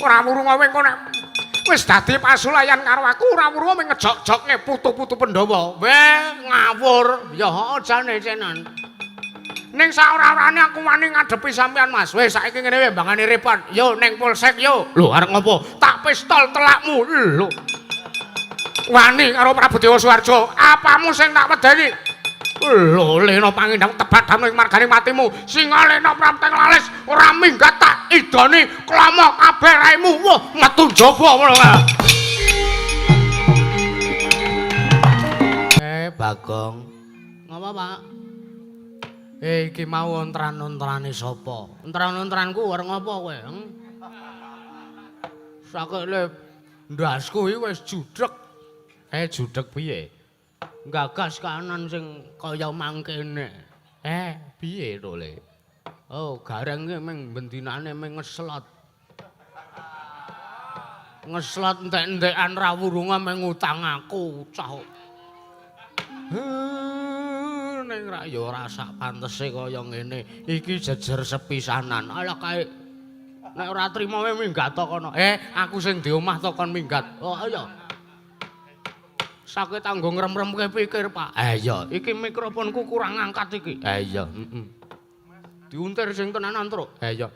Ora wurunga kowe nek wis dadi pasulayan karo aku ora wurunga ming ngejok-jokke putu-putu Pandhawa. Weh, ngawur. Ya heeh jane cenan. Ning saora-orane aku wani ngadepi sampean Mas. Wis saiki ngene wae mbangane repot. Yo ning polsek yo. Lho arep ngopo? Tak pistol telakmu. Lho. Wani karo Prabu Dewa Suwarjo. Apamu sing tak wedeni? Lho lena pangindang tebadam ing margane matimu. Singa lena pramteng lalis ora minggat tak idoni klomo kabeh raimu. Wah, metu njaba ngono kae. Bagong. Ngapa, Pak? Iki mau ontran-ontrane sapa? Ontran-ontranku arep ngapa kowe? Sakile ndasku iki wis judhek. Judhek piye? Gagas kanan sing kaya mangkene. Piye to Le? Oh, gareng ki ming bendinane ming ngeslot. Ngeslot entek-entekan ra wurunga ming ngutang aku, cah. Ning ra ya ora sak pantese kaya ngene. Iki jejer sepisanan. Ala kae nek ora trima wae minggat to kono. Aku sing di omah to kon minggat. Oh iya. Sakit tanggo ngrem-remke pikir, Pak. Iya, iki mikrofonku kurang angkat iki. Iya, diuntir sing tenanan, Truk. Iya.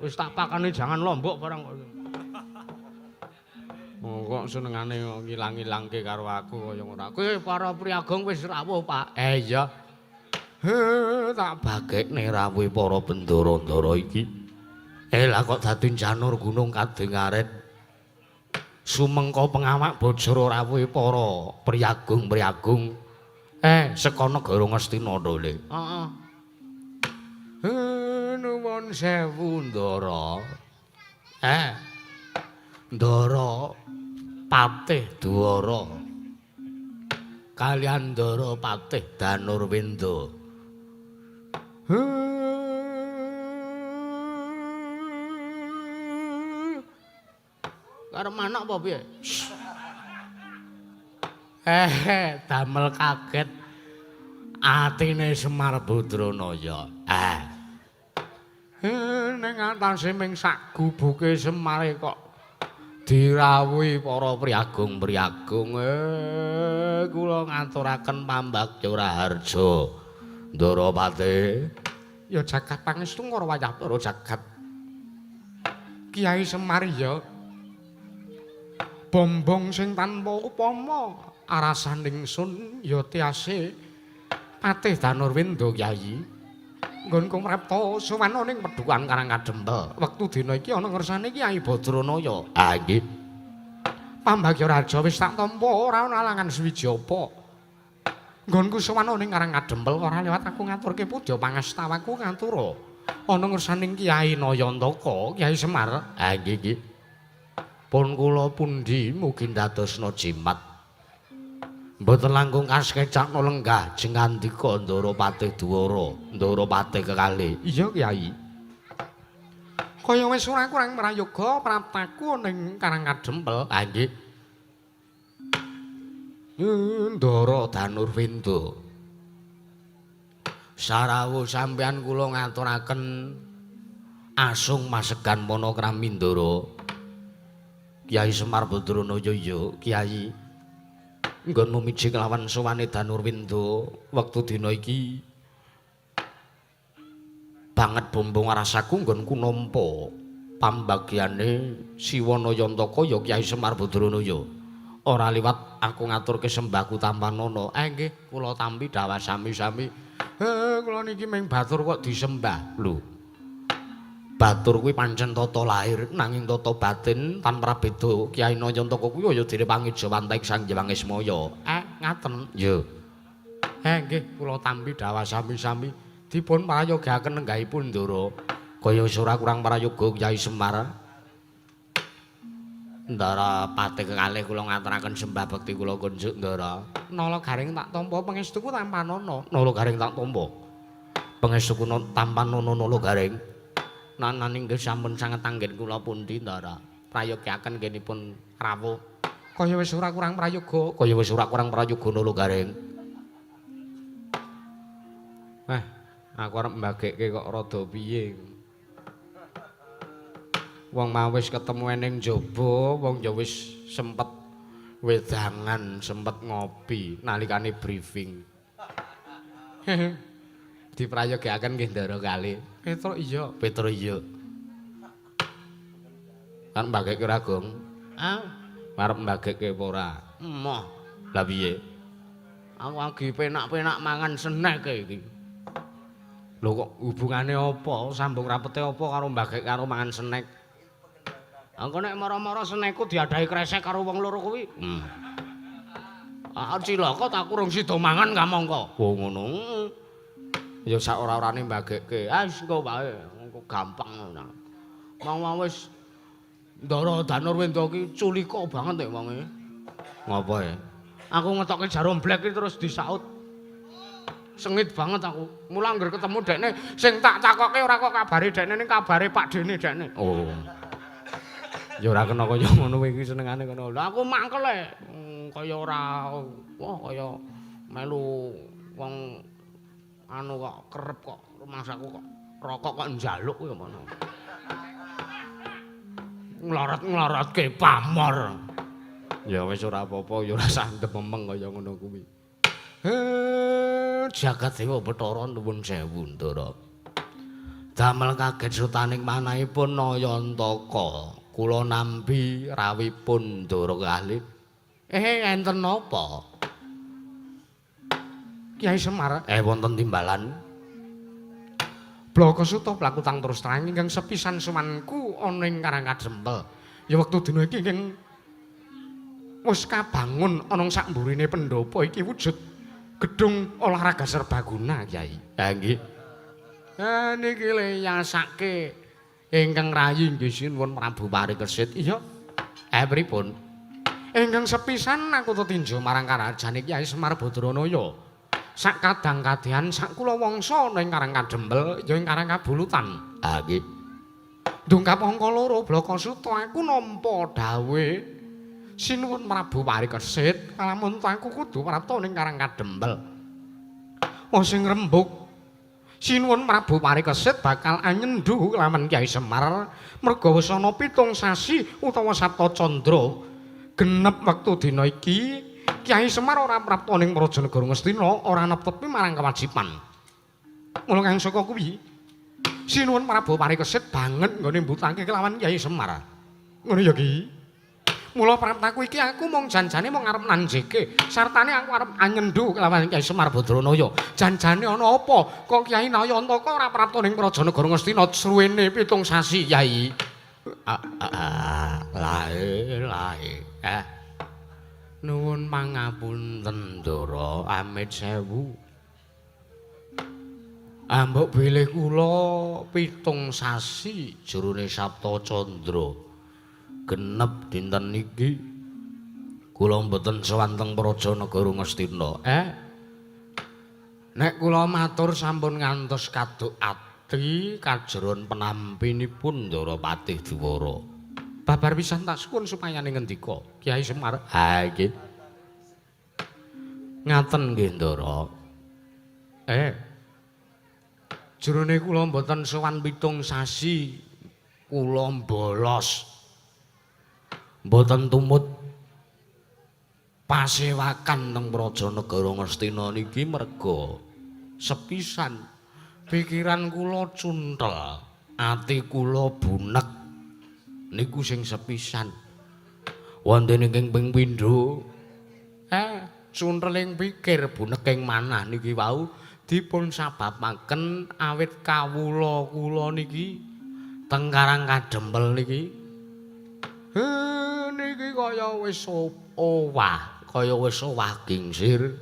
Wis tak pakani jangan lombok barang kok. Kok senengane ngilang-ilangke karo aku kaya ngono. Kowe para priagong wis rawuh, Pak. Iya. Tak bagekne rawuhe para bendara-ndara iki. Lah kok dadi janur gunung kading aret. Sumengka pengawak bajara rawuhe para priagung-priagung. Saka negara Ngastina to, Le. Heeh. Nuwun sewu, Ndara. Ndara Patih Dwara. Kaliyan Ndara Patih Danurwenda. Karo manak apa piye? Damel kaget atine Semar Badranaya. Ning atase ming sak gubuke Semare kok dirawuhi para priagung-priagung. Kula ngaturaken pambagya Raharja. Ndarawati. Ya jagat pangestu karo wayah para jagat. Kiai Semar ya bombong sing tanpa upama arasaning sun ya tiase Patih Danurwenda Kyai nggonku mrepta suwana ning Pedhukan Karang Kadempel wektu dina iki ana ngersane Kyai Badranaya. Nggih pambagya raja wis tak tampa ora ana alangan swiji apa nggonku suwana ning Karang Kadempel ora liwat aku ngaturke pudha pangastawaku ngatura ana ngersaning Kyai Nayantaka Kyai Semar. Nggih pun kula pundi mugi ndadosna jimat. Mboten langkung kaskecakna lenggah jeng ngandika Ndarawati Dwara, Ndarawati kekalih. Iya, Kyai. Kaya wis ora kurang prayoga praptaku ning Karang Kadempel. Nggih. Ndara Danurwenda. Sarawuh sampeyan kula ngaturaken asung masegan Manakrami Ndara. Kyai Semar Badranaya ya, Kyai. Nggon mumiji kelawan sowane Danurwenda wektu dina iki banget bombong rasaku nggonku nampa pambagyane Siwanayantaka ya Kyai Semar Badranaya. Ora liwat aku ngaturke sembahku tampanana. Nggih, kula tampi dawa sami-sami. Kula niki ming batur kok disembah. Lho. Batur kuwi pancen tata lahir nanging tata batin tanpa beda. Kyai Nayantaka kuwi ya direwangi Jawantaing Sang Hyang Ismaya. Ngaten. Ya. Nggih, kula tampi dawa sami-sami dipun prayogaken nenggahipun Ndara. Kaya wis ora kurang prayoga Kyai Semar. Ndara Patih kekalih kula ngaturaken sembah bekti kula kunjuk Ndara. Nala garing tak tampa pangestuku tampanana. Nala garing tak tampa. Pangestuku tampanana nala garing. Nananing nggih sampun sanget anggen kula pundi Ndara. Prayogaken nggihipun rawuh. Kaya wis ora kurang prayoga, kaya wis ora kurang prayoga nala garing. Aku arep mbagekke kok rada piye. Wong mau wis ketemu ning jaba, wong ya wis sempet wedangan, sempet ngopi nalikane briefing. Diprayogaken nggih Ndara kali. Petruk iya. Kan mbageke ora Gong? Ah, arep mbageke apa ora? Emoh. Lah piye? Aku lagi penak-penak mangan snack iki. Lho kok hubungane apa? Sambung rapete apa karo mbagek karo mangan snack? Aku nek mara-mara snackku diadahi kresek karo wong loro kuwi. Cilaka tak kurung sida mangan kamangka. Oh ngono. Ya sak ora-orane mbagekke. Wis engko wae, engko gampang ngono. Wong wis Ndara Danurwenda ki culika banget nek wonge. Ngapa ya? Aku ngetokke jarum blek iki terus disaut. Sengit banget aku. Mula anggere ketemu dekne sing tak takoke ora kok kabare dekne ning kabare Pak Dene dekne. Oh. Ya ora kena kaya ngono iki senengane kono. Lah aku mangkel kaya ora kaya melu wong anu kok kerep kok rumahsaku kok rokok kok njaluk kaya ngono. Nglarat-nglaratke pamor. Ya wis ora apa-apa ya ora sandep memeng kaya ngono kuwi. Jagat dewa Bathara nuwun sewu Ndara. Damel kaget sutaning manahipun Nayantaka. Kula nampi rawipun Ndara kalih. Enten napa? Kyai Semar, wonten timbalan. Blakasuta plakutang terus terang ingkang sepisan sumanku ana ing Karangkadempel. Ya wektu dina iki ingkang wis kabangun ana ing sakmburine pendhapa iki wujud gedung olahraga serbaguna, Kyai. Ha nggih. Ha niki le nyasake ingkang rayi nggih sinuwun Prabu Parikesit. Iya. Pripun? Ingkang sepisan aku tetinjo marang karajane Kyai Semar Badranaya. Sak kadang kadehan sak kula wangsa ana ing Karangkadempel ya ing Karangkabulutan. Ha nggih. Ndungkap angka 2 Blakasuta aku nampa dawuh sinuwun Prabu Parikesit kalamun aku kudu prapta ning Karangkadempel. Sing rembug sinuwun Prabu Parikesit bakal anyendhu kelawan Kyai Semar merga wis ana 7 sasi utawa Sabta Candra genep wektu dina iki Kyai Semar ora prapta ning Prajanegara Ngastina ora netepi marang kewajiban. Mula kang saka kuwi sinuwun Prabu Parikesit banget nggone mbutake kelawan Kyai Semar. Ngono ya Ki. Mula praptaku iki aku mung janjane mung arep nanjeke sartane aku arep anyendhu kelawan Kyai Semar Badranaya. Janjane ana apa? Kok Kyai Nayantaka ora prapta ning Prajanegara Ngastina suwene 7 sasi, Kyai. Lae. Nuwun pangapunten Ndara, amit sewu. Mbok bilih kula 7 sasi jerone Sabta Candra. Genep dinten niki kula mboten sewanteng Prajanegara Ngastina. Nek kula matur sampun ngantos kaduk ati kajeron penampinipun Ndara Patih Diwara. Babar pisan tak suwun supaya ning ngendika Kyai Semar. Ha nggih. Ngaten nggih Ndara. Jerone kula mboten sowan 7 sasi kula bolos. Mboten tumut pasewakan teng Prajanegara Ngastina niki merga sepisan pikiran kula cuntel, ati kula bunek niku sing sepisan. Wonten ing ping pindho cunteling pikir buneking manah niki wau dipun sababaken awit kawula niki teng Karangkadempel niki. Niki kaya wis owah gingsir.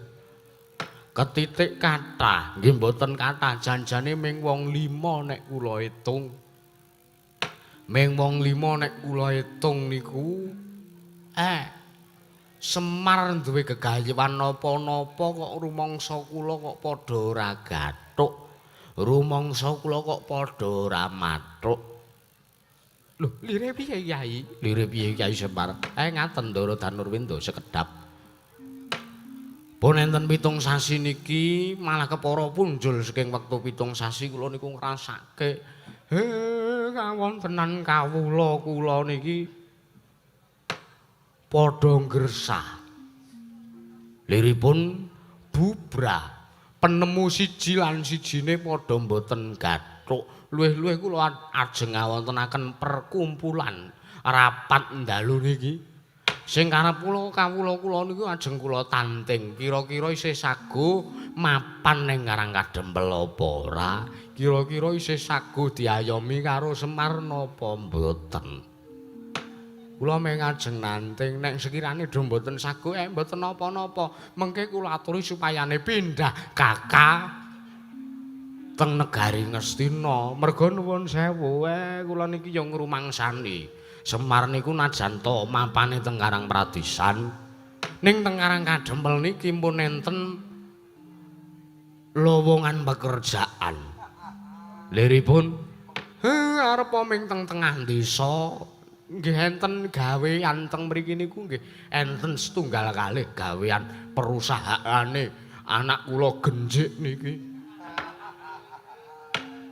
Ketitik kathah, nggih mboten kathah janjane ming wong 5 nek kula itung. Ming wong 5 nek kula itung niku Semar duwe gegayewan napa-napa kok rumangsa kula kok padha ora gathuk. Rumangsa kula kok padha ora mathuk. Lho, lire piye Kyai? Lire piye Kyai Semar? Ngaten Ndara Danurwenda sekedhap. Pun enten 7 sasi niki malah kepara punjul saking wektu 7 sasi kula niku ngrasake kawontenan kawula niki padha ngresah. Liripun bubrah penemu siji lan sijine padha mboten gathuk. Luwih-luwih kula ajeng ngawontenaken perkumpulan rapat ndalu niki. Sing karep kawula niku ajeng kula tanting, kira-kira isih sago mapan ning Karang Kadempel apa ora? Kira-kira isih sago diayomi karo Semar napa mboten? Kula meng ajeng nanting nek sekirane do mboten sago mboten napa-napa. Mengke kula aturi supayane pindah Kakak teng negari Ngastina. Merga nuwun sewu kula niki ya ngrumangsani. Semar niku najan to mapane teng Karang Pradisan ning teng Karang Kadempel niki pun enten lowongan pekerjaan. Liripun arep ming teng tengah desa nggih enten gawean teng mriki niku nggih enten setunggal kalih gawean perusahaane anak kula genjik niki.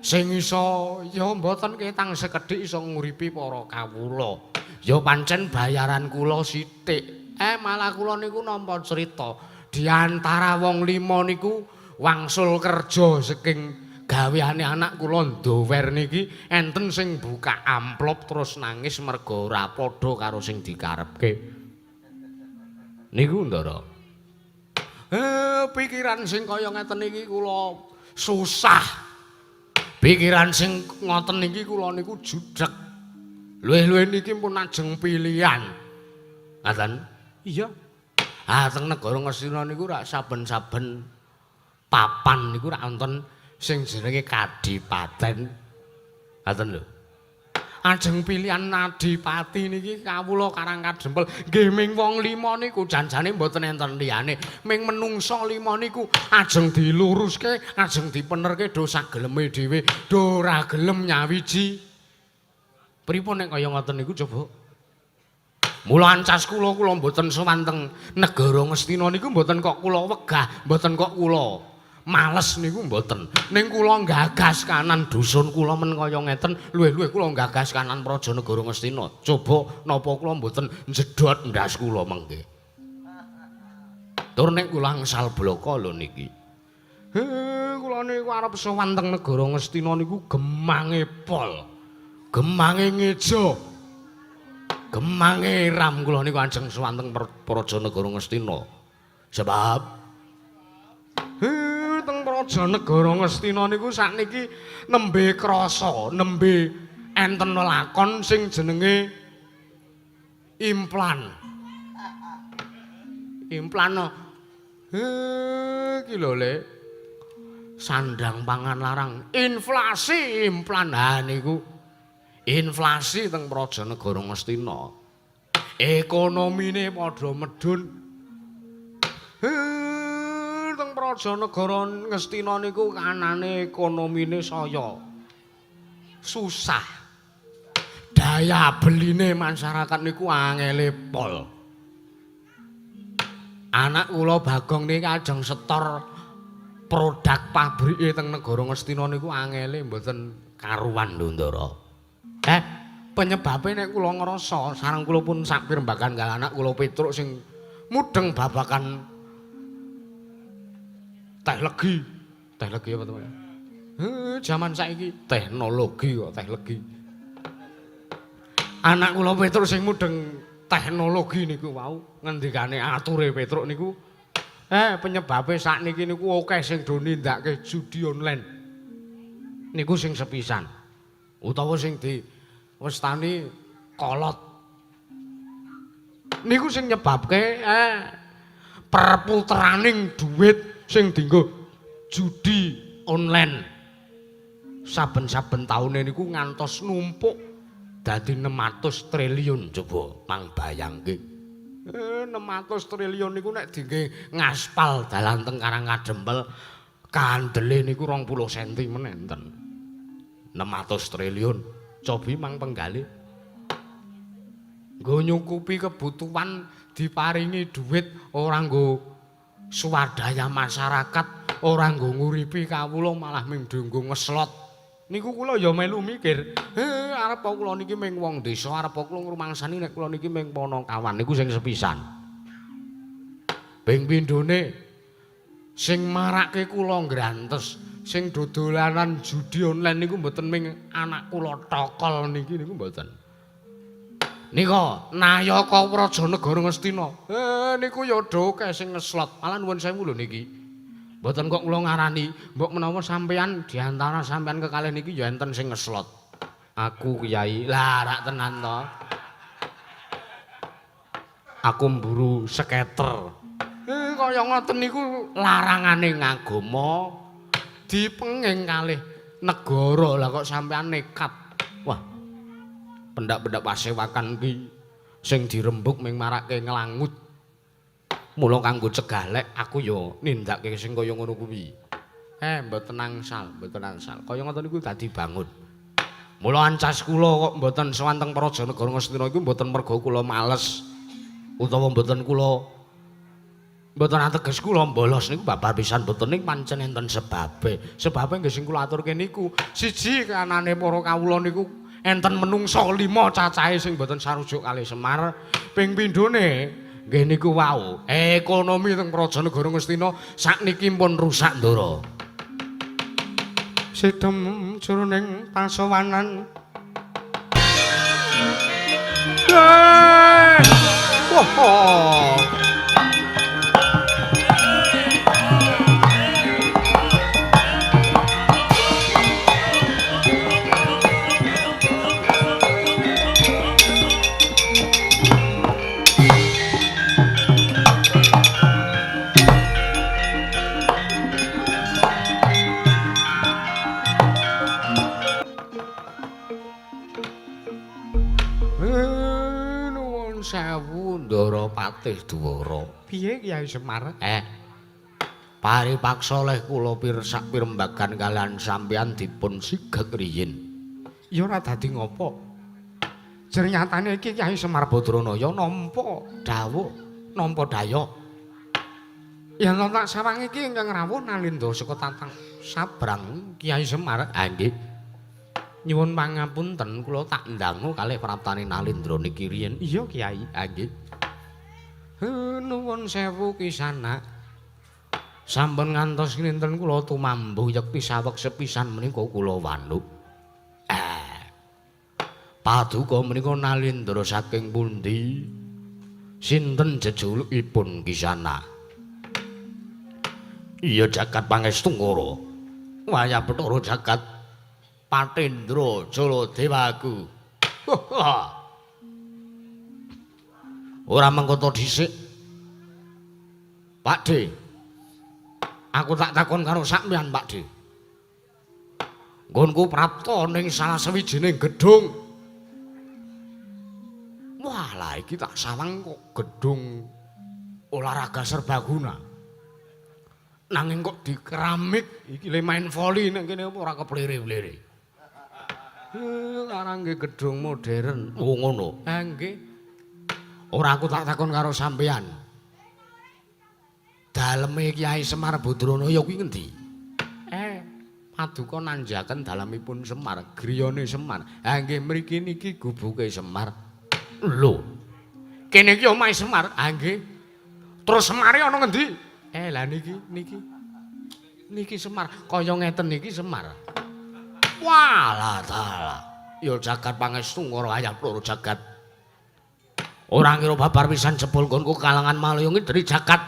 Sing iso ya mboten ketang sekedhik iso nguripi para kawula. Ya pancen bayaran kula sithik. Malah kula niku nampa crita di antara wong 5 niku wangsul kerja saking gaweane anak kula ndower niki enten sing buka amplop terus nangis merga ora padha karo sing dikarepke. Niku ndara. Pikiran sing kaya ngeten iki kula susah. Pikiran sing ngoten niki kula niku judheg. Luwih-luwih niki pun ajeng pilihan. Ngaten? Iya. Teng negara Ngastina niku rak saben-saben papan niku rak wonten sing jenenge kadipaten. Ngaten lho. Ajeng pilihan adipati niki kawula Karang Kadempel nggih ming wong 5 niku janjane mboten enten liyane ming menungsa 5 niku ajeng diluruske ajeng dipenerke do sageleme dhewe do ora gelem nyawiji. Pripun nek kaya ngoten niku coba mula ancas kula mboten sowan teng negara Ngastina niku mboten kok kula wegah mboten kok kula males niku mboten. Ning kula nggagas kanan dusun kula men kaya ngeten, luwih-luwih kula nggagas kanan Praja Negara Ngastina. Coba napa kula mboten njedhot ndas kula mengke. Tur nek kula angsal blaka lho niki. Kula niku arep sowan teng Negara Ngastina niku gemange pol. Gemange ngeja. Gemange ram kula niku ajeng sowan teng Praja Negara Ngastina. Sebab teng Praja Negara Ngastina niku sakniki nembe krasa, nembe enten lakon sing jenenge implan. Implan iki lho Le. Sandang pangan larang, inflasi implan. Niku inflasi teng Praja Negara Ngastina. Ekonomine padha medhun. Teng Praja Negara Ngastina niku kanane ekonomine saya susah. Daya beline masyarakat niku angele pol. Anak kula Bagong niki ajeng setor produk pabrike teng Negara Ngastina niku angele mboten karuan lho Ndara. Penyebabe nek kula ngrasa sareng kula pun sak pirembagan kali anak kula Petruk sing mudeng babakan teknologi apa to? Jaman saiki teknologi kok teknologi. Anak kula Petruk sing mudeng teknologi niku wau ngendikane ature Petruk niku penyebabe sakniki niku akeh sing do nindakake judi online. Niku sing sepisan. Utawa sing diwestani kolot. Niku sing nyebabke perputeraning dhuwit sing dienggo judi online saben-saben taune niku ngantos numpuk dadi 600 triliun coba mang bayangke 600 triliun niku nek diengge ngaspal dalan teng Karang Kadempel kandele niku 20 cm menenten 600 triliun cobi mang penggalih nggo nyukupi kebutuhan diparingi dhuwit ora nggo swadaya masyarakat ora nggo nguripi kawula malah ming nggo ngeslot Niku kula ya melu mikir, arep kula niki ming wong desa, arep kula ngrumangsani nek kula niki ming Panakawan niku sing sepisan. Ping pindhone sing marake kula ngrantes, sing dodolanan judi online niku mboten ming anak kula tokol niki niku mboten. Nika Nayaka Prajanegara Ngastina. Niku ya doke sing ngeslot. Malah nuwun sewu lho niki. Mboten kok kula ngarani, mbok menawa sampean diantara sampean kekalih niki ya enten sing ngeslot. Aku Kyai. Lah rak tenan to. Aku mburu skater. Kaya ngoten niku larangane ngagama dipenging kalih negara. Lah kok sampean nekat. Wah. Pendak-pendak pasewakan ki sing dirembuk ming marake nglangut. Mula kanggo cegalek aku ya nindakake sing kaya ngono kuwi. Mboten angsal, mboten angsal. Kaya ngoten niku dadi bangun. Mula ancas kula kok mboten sewanteng Prajanegara Ngastina iku mboten merga kula males utawa mboten ateges kula mbolos niku babar pisan mboten ning pancen enten sebabe. Sebabe nggih sing kula aturke niku siji kanane para kawula niku enten menungsa 5 cacahe sing mboten sarujuk kalih Semar. Ping pindhone nggih niku wau ekonomi teng Prajanegara Ngastina sakniki pun rusak ndara. Sidhem jroning pasowanan. Wah. Sewu Ndara Patih Dwara. Piye Kyai Semar? Paripaksa leh kula pirsak pirembagan kalian sampeyan dipun sigeg riyin. Ya ora dadi ngopo. Jernyatane iki Kyai Semar Badranaya nampa dawuh, nampa daya. Yen tak sawang iki ingkang rawuh Nalindra saka tatang sabrang Kyai Semar. Nggih. Nyuwun pangapunten kula tak ndangu kalih praptane Nalindra niki riyin. Iya Kyai. Nggih. Nuwun sewu Kisana. Sampun ngantos kinten kula tumambuh yekti saweg sepisan menika kula wanuk. Paduka menika Nalindra saking pundi? Sinten jejulukipun Kisana? Iya jagat Pangestu-ngara. Wayah Bathara jagat Patendra Jaladewaku. Ora mengkoto dhisik. Pakde. Aku tak takon karo sampeyan, Pakde. Nggonku prapta ning salah sawijining gedung. Wah, lah iki tak sawang kok gedung olahraga serbaguna. Nanging kok di keramik iki le main voli nek kene ora keplire-plire. Larang nggih gedung modern. Oh ngono. Nggih. Ora aku tak takon karo sampeyan. Daleme Kyai Semar Badranaya kuwi ngendi? Paduka nanjaken dalemipun Semar, griyane Semar. Nggih mriki niki gubuke Semar. Lho. Kene iki omahe Semar. Nggih. Terus Semare ana ngendi? Lah niki Semar. Kaya ngeten niki Semar. Walah dalah. Ya jagat Pangestu-ngara wayah Bathara jagat. Ora ngira babar pisan jebul nggonku kalangan Malayung dari jagat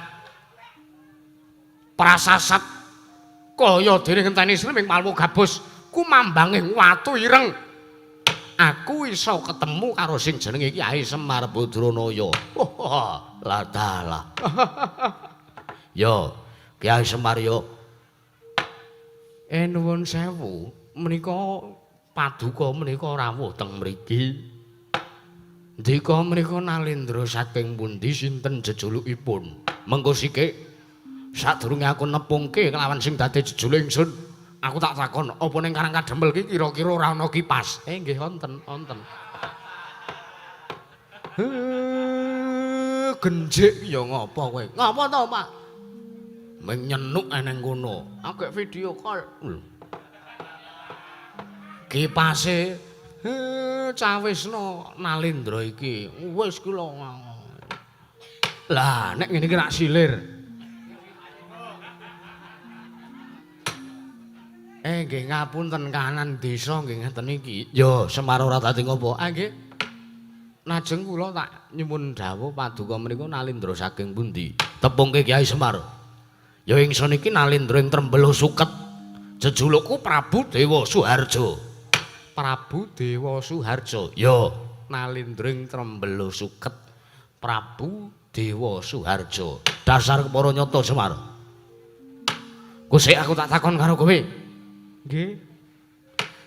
prasasat kaya dene ngenteni sriming malmu gabus kumambanging watu ireng. Aku iso ketemu karo sing jenenge Kyai Semar Badranaya. Lah dalah. Yo, Kyai Semar yo. Nuwun sewu. Menika paduka menika rawuh teng mriki. Ndika menika Nalindra saking pundi sinten jejulukipun? Mengko sikik sadurunge aku nepungke kelawan sing dadi jejuluk ingsun, aku tak takon apa ning Karang Kadempel ki kira-kira ora ana kipas? Nggih wonten, wonten. Genjik ya ngapa kowe? Ngapa to, Pak? Ming nyenuk eneng kono. Agek video call. Kipase Cawisna Nalindra iki wis kula. Lah nek ngene iki rak silir. Nggih ngapunten kahanan desa nggih ngeten iki. Ya Semar ora dadi ngopo? Nggih. Najeng kula tak nyuwun dawuh paduka menika Nalindra saking pundi? Tepungke Kyai Semar. Ya ingsun iki Nalindra ing Trembelo Suket. Jejulukku Prabu Dewa Suharjo. Prabu Dewa Suharjo. Ya Nalindra ing Trembelo Suket. Prabu Dewa Suharjo. Dasar kepara nyata Semar. Kusik aku tak takon karo kowe. Nggih.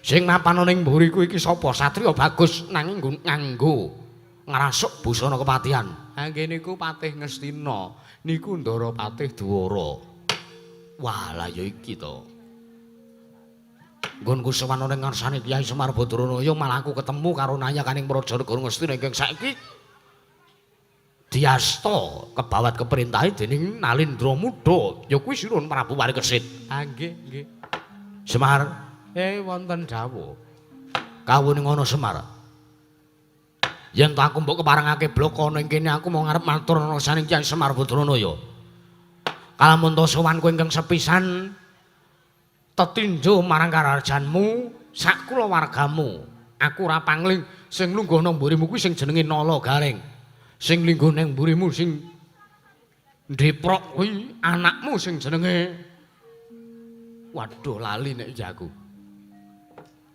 Sing mapan ning mburiku iki sapa? Satriya bagus nanging nganggo ngrasuk busana kepatihan. Ha nggih niku Patih Ngastina, niku Ndara Patih Dwara. Wah, lah ya iki to. Nggonku sowan ning ngarsane Kyai Semar Badranaya malah aku ketemu karo Nayakaning Praja Negara Ngastina ingkang saiki diasta kebawat keperintahe dening Nalindra Muda, ya kuwi Sinuwun Prabu Parikesit. Ha nggih, nggih. Semar, wonten dawuh. Kawuning ana Semar. Yen to aku mbok keparengake bloko ning kene aku mau ngarep matur ana saning Kyai Semar Badranaya. Kalamun to sowan kowe ingkang sepisan tetinjo marang karajanmu sak kulawargamu. Aku ora pangling sing lungguh nang mburimu kuwi sing jenenge Nala Gareng. Sing lingguh nang mburimu sing ndeprok kuwi anakmu sing jenenge waduh lali nek iki aku.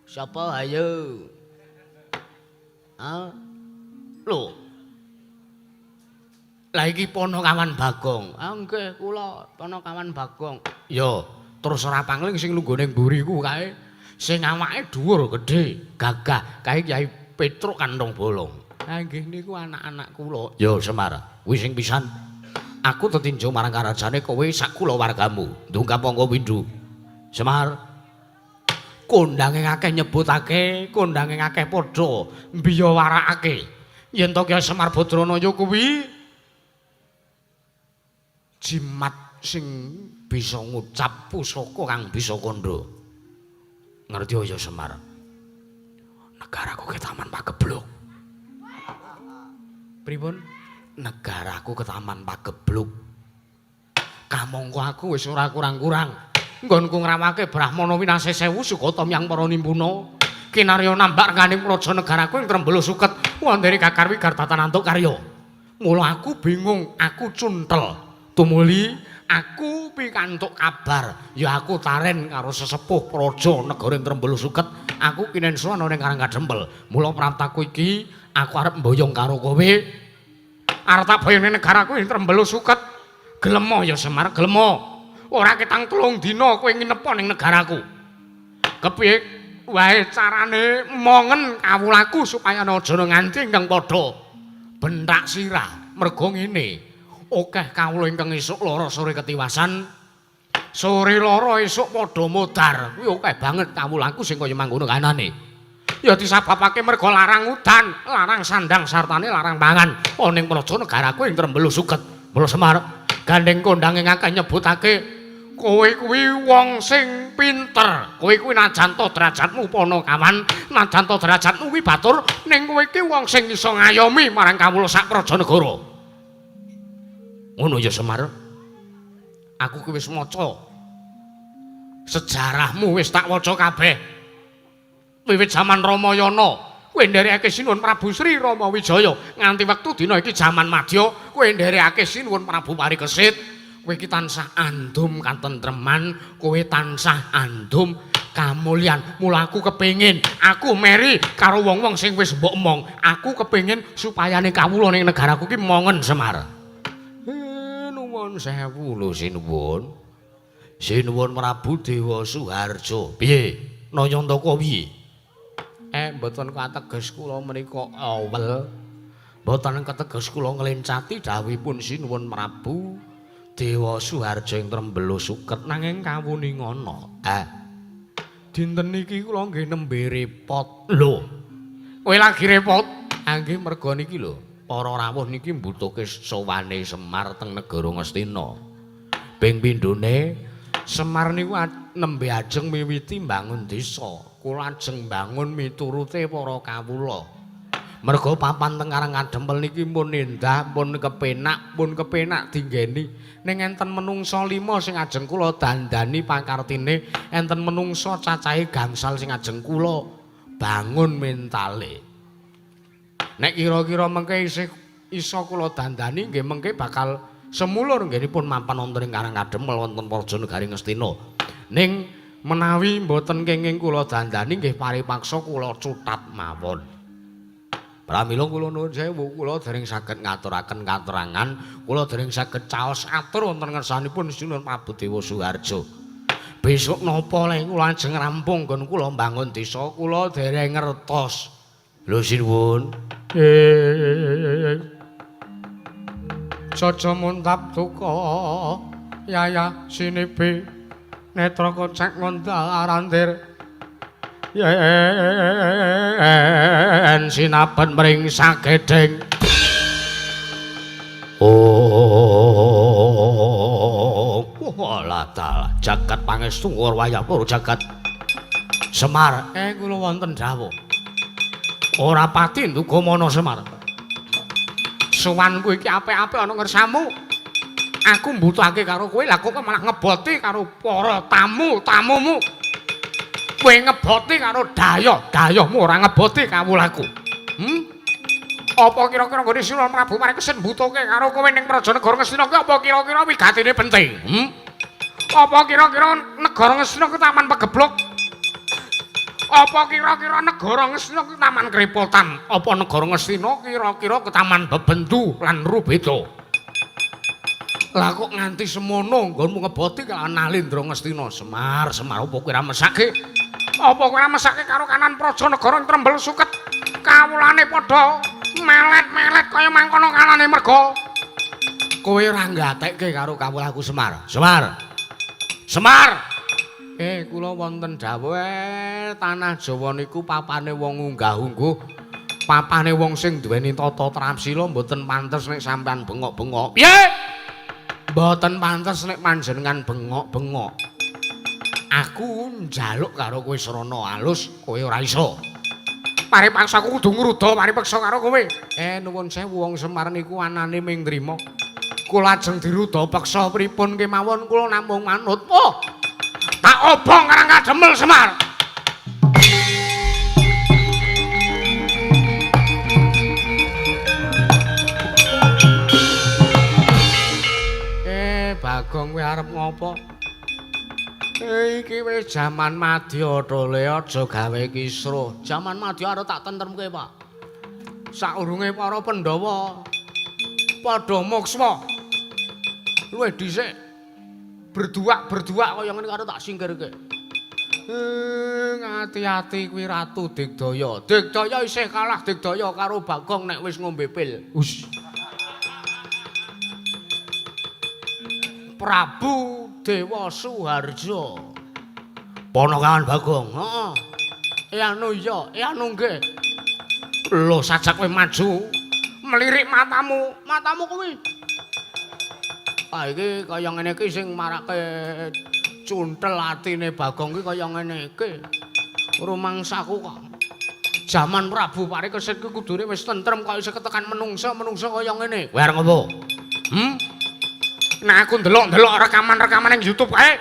Sapa ayo? Ah. Lho. Lah iki Ponokawan Bagong. Ah nggih kula Ponokawan Bagong. Ya, terus ora pangling sing lungguh ning mburiku kae sing awake dhuwur gedhe, gagah kae Kyai Petruk Kantong Bolong. Ha nggih niku anak-anak kula. Ya Semar, kuwi sing pisan. Aku tetinjo marang karajane kowe sak kulawargamu. Ndungkap monggo windu. Semar kondange akeh nyebutake, kondange akeh padha mbiya warakake. Yen to Kyai Semar Badranaya kuwi jimat sing bisa ngucap pusaka kang bisa kandha. Ngerti ya Semar? Negaraku ketaman pagebluk. Pripun? Negaraku ketaman pagebluk. Kamangka aku wis ora kurang-kurang nggonku ngrawake Brahmana winase 1000 Sukata miyang para nimpuna kinarya nambak rekaning praja negaraku ing Trembelo Suket wondene kakarwi gartatan antuk karya. Mula aku bingung, aku cuntel. Tumuli aku pikantuk kabar, ya aku taren karo sesepuh praja negara ing Trembelo Suket. Aku kinensu ana ning Karanggadempel. Mula praptaku iki aku arep mboyong karo kowe. Arep tak boyong ning negaraku ing Trembelo Suket. Gelem ya Semar, gelem. Ora ketang 3 dina kowe nginep ning negaraku. Kepiye wae carane mongen kawulaku supaya aja nganti ingkang padha bentak sirah. Mergo ngene, akeh kawula ingkang esuk lara sore ketiwasan, sore lara esuk padha modar. Kuwi akeh banget kawulaku sing kaya mangkono kanane. Ya disababake mergo larang udan, larang sandang sartane larang pangan ana ing praja negaraku ing Trembelo Suket. Mula Semar gandeng kondange ngakeh nyebutake kowe kuwi wong sing pinter. Kowe kuwi najan to derajatmu Ponokawan, najan to derajatmu kuwi batur, ning kowe iki wong sing iso ngayomi marang kawula sak praja negara. Ngono ya Semar. Aku kuwi wis maca sejarahmu wis tak waca kabeh. Wiwit jaman Ramayana kowe nderekake Sinuwun Prabu Sri Rama Wijaya nganti wektu dina iki jaman Madya kowe nderekake Sinuwun Prabu Parikesit. Kowe iki tansah andum katentreman, kowe tansah andum kamulyan. Mula aku kepengin, aku meri karo wong-wong sing wis mbok omong. Aku kepengin supayane kawula ning negaraku iki mongen Semar. Nuwun sewu lho Sinuwun. Sinuwun Prabu Dewa Suharjo. Piye? Nayantaka piye? Mboten kateges kula menika awel. Mboten kateges kula nglencati dawuhipun Sinuwun Prabu Dewa Suharjo ing Trembelo Suket nanging kawuning ana. Dinten iki kula nggih nembe repot. Lho. Kowe lagi repot? Nggih merga niki lho. Para rawuh niki mbutuhke sowane Semar teng negara Ngastina. Ping pindhone Semar niku nembe ajeng miwiti mbangun desa. Kula ajeng mbangun miturute para kawula. Merga papan teng Karang Kadempel niki pun endah, pun kepenak dinggeni. Ning enten menungsa 5 sing ajeng kula dandani pakartine, enten menungsa cacahe gangsal sing ajeng kula bangun mentale. Nek kira-kira mengke isih isa kula dandani nggih mengke bakal semulur nggenipun mapan wonten ing Karang Kadempel wonten Prajanegari Ngastina. Ning menawi mboten kenging kula dandani nggih paripaksa kula cutat mawon. Pramila kula nuwun sewu, kula dereng saged ngaturaken katerangan, kula dereng saged caos atur wonten ngersanipun Sinuwun Prabu Dewa Suharjo. Besok napa le kula ajeng rampung nggon kula mbangun desa, kula dereng ngertos. Lho sinuwun. Jaja muntap duka. Yaya sinipi netra kocek ngontal arandir. Yen sinaben mring sagedheng wala ta jagat pangestu wayah para jagat Semar kula wonten dawuh ora pati nduga mana Semar suwanku iki apik-apik ana ngersamu aku mbutuhake karo kowe lah kok malah ngeboti karo para tamu-tamumu kowe ngeboti karo dayoh-dayohmu ora ngeboti kawulaku. Apa kira-kira nggone Sinuwun Prabu Paringkesen mbutuhke karo kowe ning Prajanegara Ngastina kuwi apa kira-kira wigatine penting? Apa kira-kira negara Ngastina kuwi taman pegeblok? Apa kira-kira negara Ngastina kuwi taman krepotan? Apa negara Ngastina kira-kira ke taman bebendu lan rubeda? Lah kok nganti semono nggonmu ngeboti karo Nalendra Ngastina? Semar apa kowe ora mesake? Apa kowe mesake karo kanan Prajanegara trembel suket kawulane padha melet-melet kaya mangkono kanane merga kowe ora nggatekke karo kawulaku Semar. Kula wonten dawuh tanah Jawa niku papane wong unggah-ungguh, papane wong sing duweni tata tramsila mboten pantes nek sampean bengok-bengok. Piye? Mboten pantes nek panjenengan bengok-bengok. Aku njaluk karo kowe srana alus, kowe ora iso. Paripaksa aku kudu ngruda paripaksa karo kowe. Nuwun sewu wong Semar niku anane ming nrimo. Kula ajeng diruda paksa pripun kemawon kula namung manut. Oh. Tak obong Karang Kadempel Semar. Bagong kowe arep ngopo? Iki wis jaman madya to le aja gawe kisruh. Jaman madya arep tak tentremke, Pak. Saurunge para Pandhawa padha mokswa. Luwih dhisik berduak kaya ngene karo tak singkirke. Ati-ati kuwi Ratu Digdaya. Digdaya isih kalah Digdaya karo Bagong nek wis ngombe pil. Prabu Dewa Suharjo. Ponokawan Bagong. Heeh. Anu nggih. Lho sajak kowe maju, melirik matamu kuwi. Iki kaya ngene iki sing marake cuntel atine Bagong iki kaya ngene iki. Rumangsaku kok. Jaman Prabu Parikesit kuwi kudune wis tentrem kok isih ketekan menungsa kaya ngene. Kowe arep ngopo? Nah aku ndelok-ndelok rekaman ning YouTube kae.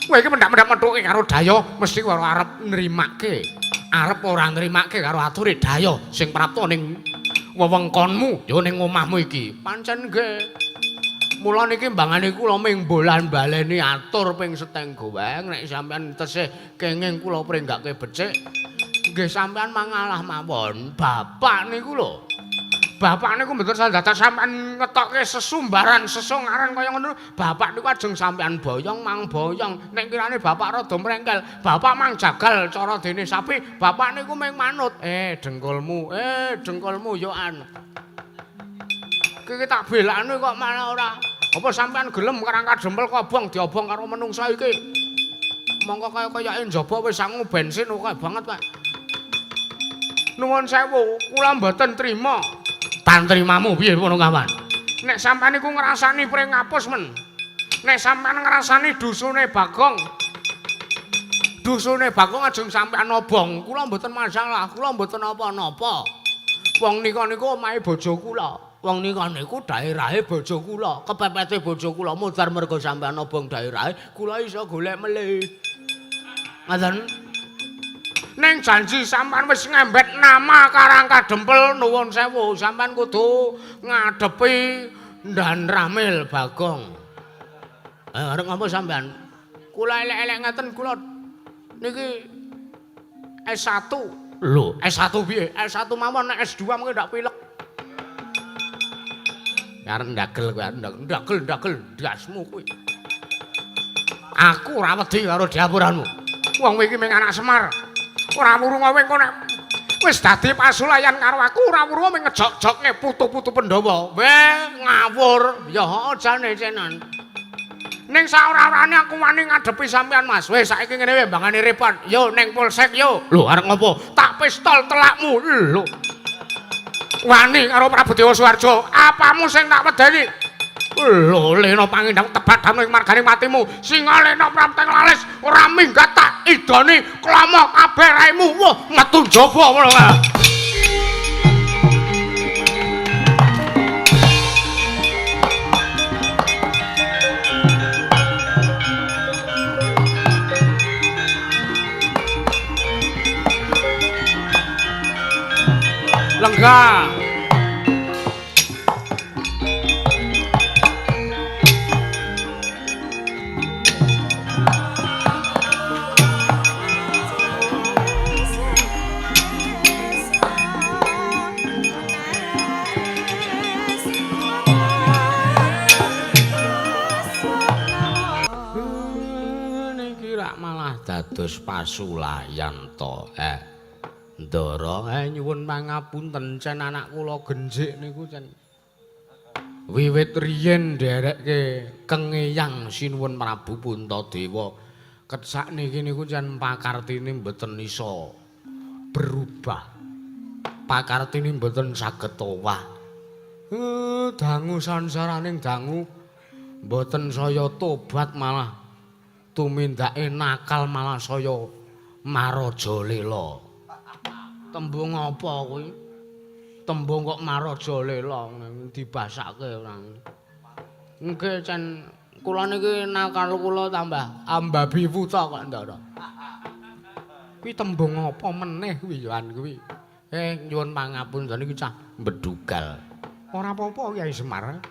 Kowe iki mendak-mendak methuke karo Dayo mesti ora arep nrimake. Arep ora nrimake karo ature Dayo sing prapta ning wewengkonmu ya ning omahmu iki. Pancen nggih. Mula niki mbangane kula ming bolan baleni atur ping seteng goweng nek sampean tesih kenging kula prenggake becik. Nggih sampean mangalah mawon. Bapak niku lho. Bapak niku mboten sandados sampean ngetokke sesumbaran sesongaran kaya ngono. Bapak niku ajeng sampean boyong mang boyong. Nek kirane bapak rada mrengkel, bapak mang jagal cara dene sapi. Bapak niku mung manut. Dengkulmu yo an. Iki tak belakne kok malah ora. Apa sampean gelem Karang Kadempel kobong diobong karo menungsa iki? Mongko kaya-kayake njaba wis sangu bensin kok banget, Pak. Nuwun sewu, kula mboten trima. Tantrimamu piye ngono kawan? Nek sampean niku ngrasani pring ngapus men. Nek sampean ngrasani dusune Bagong, Dusune Bagong ajeng sampean obong. Kula mboten masalah, kula mboten napa-napa. Wong nika niku omahe bojo kula. Wong nika niku daerahe bojo kula, kepepete bojo kula. Mudhar mergo sampean obong daerahe, kula iso golek melih. Ngoten. Ning janji sampean wis ngembet nama Karangka Dempel nuwun sewu, sampean kudu ngadepi Ndan Ramil Bagong. Arep ngapa sampean? Kula elek-elek ngaten kula niki S1. Lho, S1 piye? S1 mawon nek S2 mengko ndak pilek. Arep ndagel kowe, ndagel dasmu kuwi. Aku ora wedi karo diapuranmu. Wong kowe iki mung anak Semar. Ora wurunga kowe engko nek wis dadi pasulayan karo aku ora wurunga mung ngejok-jokne putu-putu Pandhawa. Weh, ngawur. Ya jane cenan. Ning saora-orane aku wani ngadepi sampean Mas. Wis saiki ngene wae mbangane repot. Yo ning polsek yo. Lho arep ngopo? Tak pistol telakmu. Lho. Wani karo Prabu Dewa Suwarjo. Apamu sing tak wedeni? Lho lena pangindang tebat damel margane matimu. Singa lena pramteng lalis ora minggat tak idoni klomo kabeh raimu. Wah, metu njaba ngono kae. Lenggah. Niki rak malah dados pasulayan to. Ndara nyuwun pangapunten cen anak kula genjik niku cen wiwit riyen nderekke kengeyang sinuwun Prabu Puntadewa ketsak niki niku cen pakartine mboten iso berubah pakartine mboten saged owah dangu sansaraning dangu mboten saya tobat malah tumindake nakal malah saya maraja lela. Tembung apa kuwi? Tembung kok maraja lela dibasake ora. Nggih cen kula niki nakal kula tambah ambabi wuta kok Ndara. Kuwi tembung apa meneh kuwi yoan kuwi. Nyuwun pangapunten iki cah mbedugal. Ora apa-apa Kyai Semar.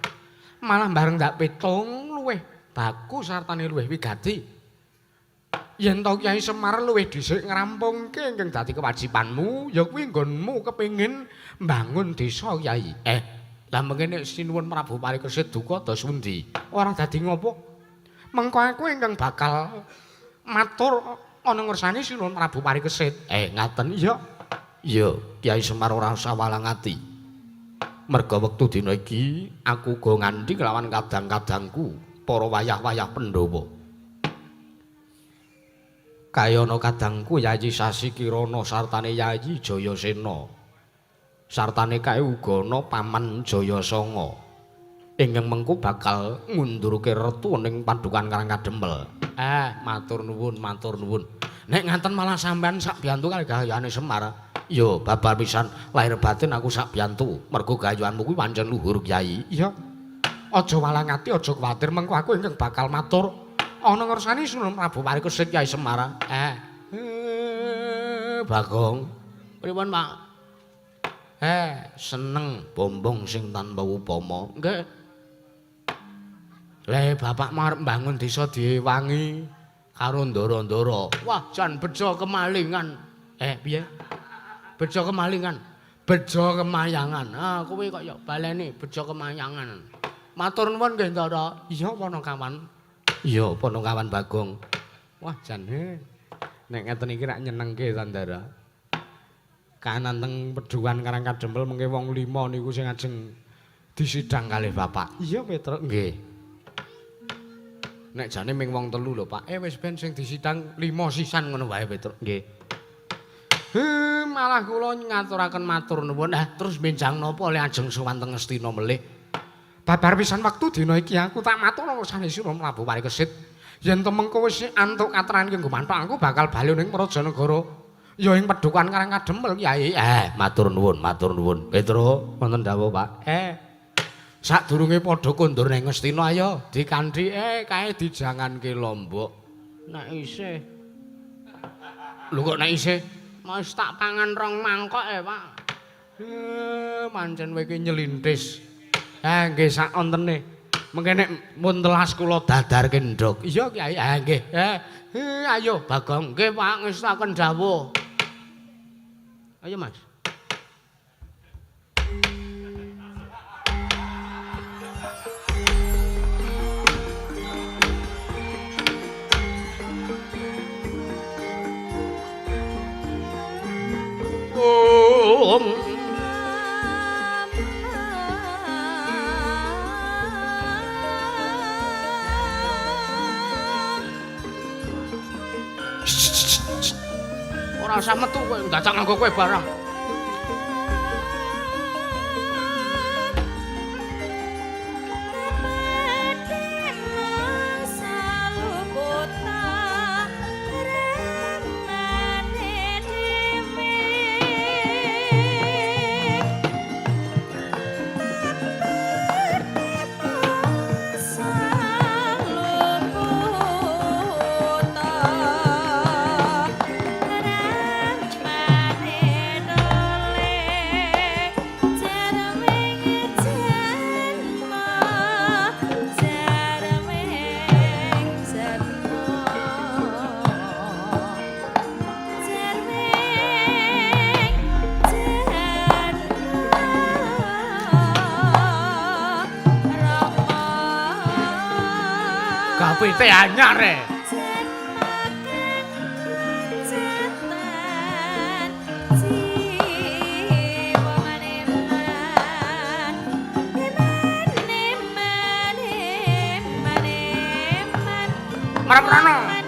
Malah bareng ndak pitung luweh bagus sartane luweh wigati. Yen to Kyai Semar luwih dhisik ngrampungke ingkang dadi kewajibanmu, ya kuwi nggonmu kepengin mbangun desa Kyai. Lah mengene sinuwun Prabu Parikesit duka dos pundi? Ora dadi ngopo? Mengko aku ingkang bakal matur ana ngersani sinuwun Prabu Parikesit. Ngaten iya. Iya, Kyai Semar ora usah walang ati. Merga wektu dina iki aku go nganti kelawan kadang-kadangku para wayah-wayah Pandhawa. Kayana kadangku Yayi Sasi Kirana sartane Yayi Jayasena. Sartane kae uga ana Paman Jayasanga. Ingkang mengko bakal ngundurke retu ning Padukan Karangka Dempel. Matur nuwun, matur nuwun. Nek nganten malah sampean sak biyantu kali gayane Semar. Yo babar pisan lahir batin aku sak biyantu. Mergo gayuanmu kuwi pancen luhur Kyai. Iya. Aja walang ati, aja kuwatir mengko aku ingkang bakal matur ana ngersani Sunan Prabu Parikesit Kyai Semar. Bagong. Pripun, Pak? Seneng bombong sing tanpa upama. Nggih. Le bapak arep mbangun desa diwangi karo ndara-ndara. Wah, jan bejo kemalingan. Piye? Bejo kemalingan. Bejo kemayangan. Kowe kok ya baleni bejo kemayangan. Matur nuwun nggih, Ndara. Iya, Panakawan. Iya, Panakawan Bagong. Wah, jan nek ngeten iki rak nyenengke Sandara. Kanan teng Peduan Karangka Dempel mengke wong 5 niku sing ajeng disidang kalih Bapak. Iya, Petruk. Nggih. Nek jane ming wong 3 lho, Pak. Wis ben sing disidang 5 sisan ngono wae, Petruk. Nggih. Malah kula ngaturaken matur nuwun. Terus benjang napa le ajeng sowan teng Ngastina melih? Babar pisan wektu dina iki aku tak matur sanesira Prabu Parikesit. Yen temengko wis antuk katran kanggo mantuk aku bakal bali ning Prajanagara. Ya ing Padukan Karang Kadempel Kyai. Matur nuwun. Petro, wonten dawuh, Pak. Sadurunge padha kondur ning Ngastina ayo dikanthi kae dijanganke Lombok. Nek isih. Lho kok nek isih wis tak pangan 2 mangkok Pak. Pancen kowe iki nyelintis. Nggih sak ontene. Mengke nek mun telas kula dadarke ndok. Iya Kyai. Nggih. Ayo Bagong. Nggih Pak ngestaken dawuh. Ayo Mas. Ora usah metu kowe, ndacak nganggo kowe barang. Kapite anyar Marang-marang